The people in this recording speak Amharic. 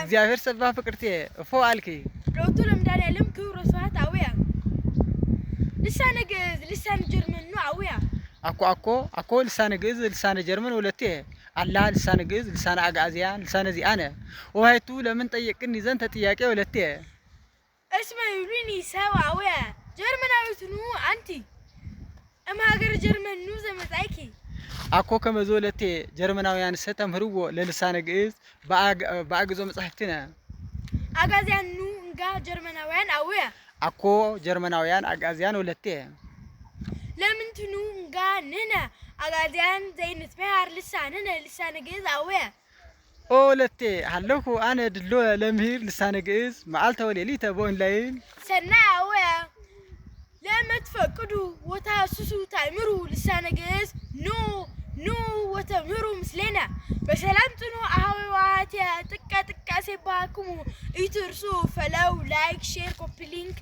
እግዚአብሔር ሰባ ፍቅርቴ እፎ አልኪ ሮቱ ለምዳንያለም ክብረ ሰዓት አውያ ልሳነ ግዕዝ ልሳነ ጀርመን ነው አውያ አኮ ልሳነ ግዕዝ ልሳነ ጀርመን ወለቴ አላህ ልሳነ ግዕዝ ልሳነ አጋዚያን ልሳነ ዚአነ ወሃይቱ ለምን ጠየቅን ይዘን ተጥያቄ ወለቴ እስመ ይሉኒ ሰው አውያ ጀርመናዊት ነው አንቲ እማገር ጀርመን ነው ዘመጻይኪ አኮ ከመዞ ወለቴ ጀርመናውያን ሰተምርዎ ለልሳነ ግዕዝ በአግዞ መጻሕፍትነ አጋዚያን ነው እንጋ ጀርመናውያን አውያ አኮ ጀርመናውያን አጋዚያን ወለቴ ለምን ትኑ እንጋ ነና አጋዚያን ዘይነት ባህር ልሳነነ ልሳነ ግዕዝ አውያ ወለቴ አለኩ አነ ድሎ ለምሂር ልሳነ ግዕዝ መዓልተ ወሌሊተ በኦንላይን ሰና አውያ ለምትፈቅዱ ወታሱሱ ታይምሩ ልሳነ ግዕዝ ኑ ወተምሩ ምስለና በሰላም ጽኑ አህዋት ጥቀ ጥቀ ሲባክሙ ኢትርሱ ፈለው ላይክ ሼር ኮፒ ሊንክ